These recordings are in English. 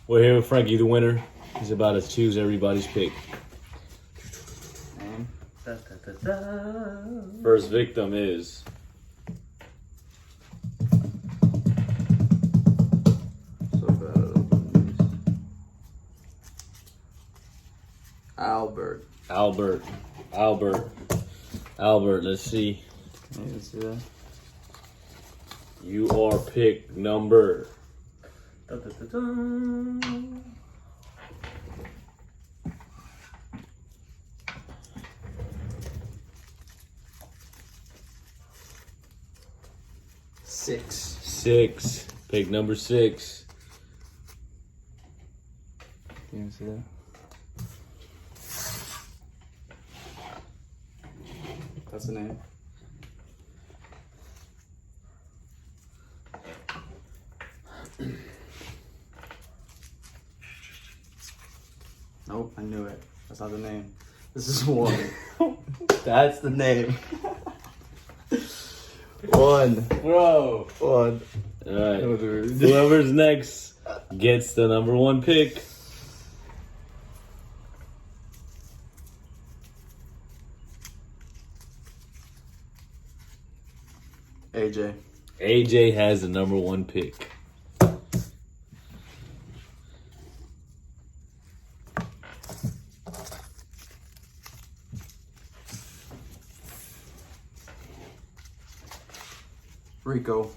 We're here with Frankie, the winner. He's about to choose everybody's pick. Name. Da, da, da, da. First victim is So bad at opening these. Albert. Albert. Let's see. Can you even see that? You are pick number. Da, da, da, da. Six. Pick number 6. Can you even see that? That's the name. Nope, I knew it. That's not the name. This is 1. That's the name. 1. Bro. 1. Alright. Whoever's next gets the number 1 pick. AJ. AJ has the number 1 pick. Rico.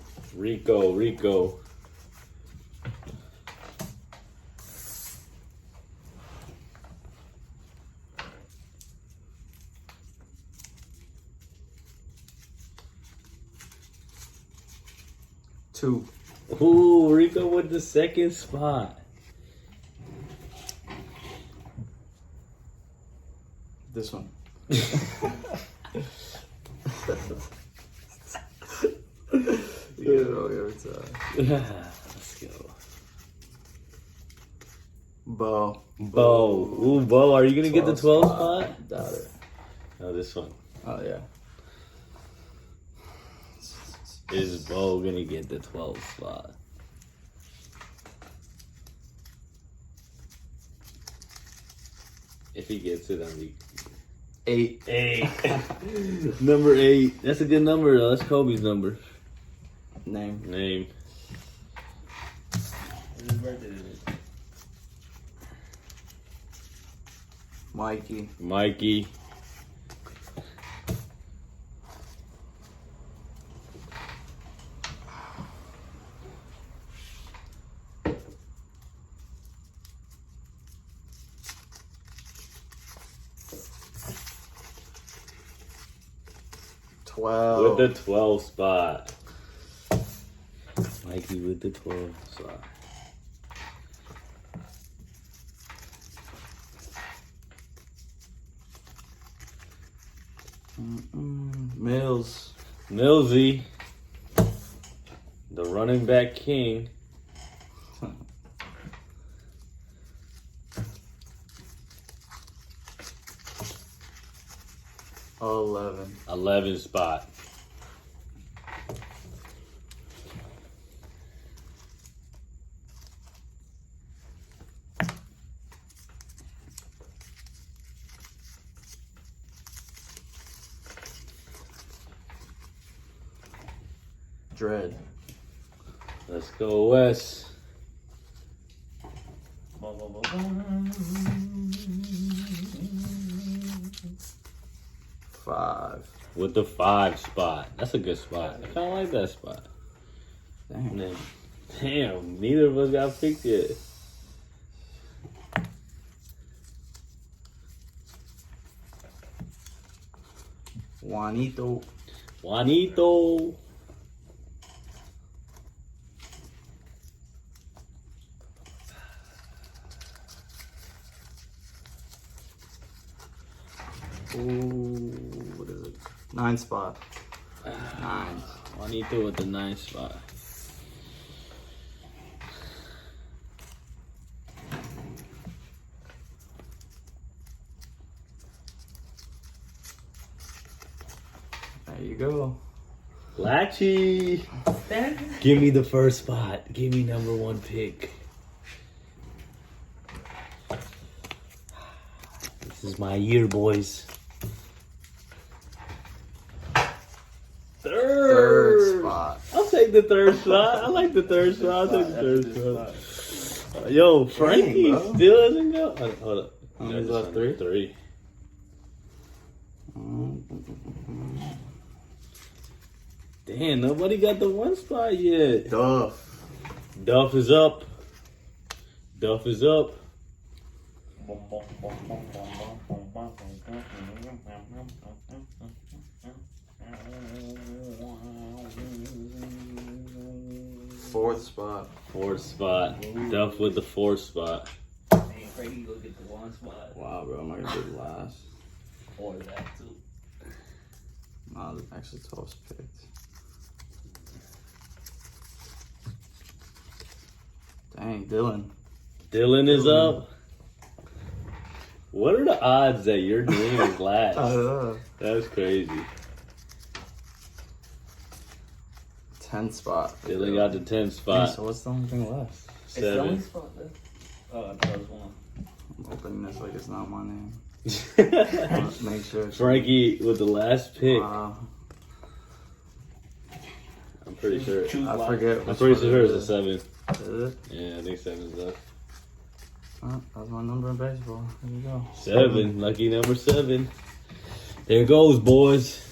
2. Ooh, Rico with the 2nd spot. This one. You get it all every time. Let's go. Bo. Ooh, Bo, are you gonna get the 12 spot? Doubt it. No, this one. Oh, yeah. Is Bo gonna get the 12 spot? If he gets it, I'll be 8. 8. Number 8. That's a good number though. That's Kobe's number. Name. Mikey. 12. With the 12 spot. Mikey with the 12 spot. Millsy. The running back king. 11 spot. Dread. Let's go, Wes. 5. With the 5 spot. That's a good spot. I kind of like that spot. Damn, neither of us got picked yet. Juanito. Ooh, what is it? 9 spot. 9. Juanito with the 9 spot. There you go. Latchy. Give me the first spot. Give me number 1 pick. This is my year, boys. Third spot. I'll take the third spot. I like the third spot. I'll take the third spot. Yo, Frankie Dang, still hasn't go. Hold up. How many's left? Three? Three. Damn, nobody got the one spot yet. Duff. Duff is up. Duff is up. Fourth spot. Fourth spot. Duff with the fourth spot. Hey, Frankie, go get the one spot. Wow, bro, I'm not gonna do last. Or that too. Nah, actually 12's picked. Dang, Dylan. Dylan is up. What are the odds that your name is last? That's crazy. 10th spot. Dylan got the 10th spot. So what's the only thing left? It's the only 7. spot left. Oh, I thought it was one. I'm opening this like it's not my name. Frankie Make sure. with the last pick. Wow. I'm pretty sure. I forget. I'm pretty sure it's a 7. Is it? Yeah, I think 7's up. Oh, that's my number in baseball. There you go. 7. Lucky number 7. There goes, boys.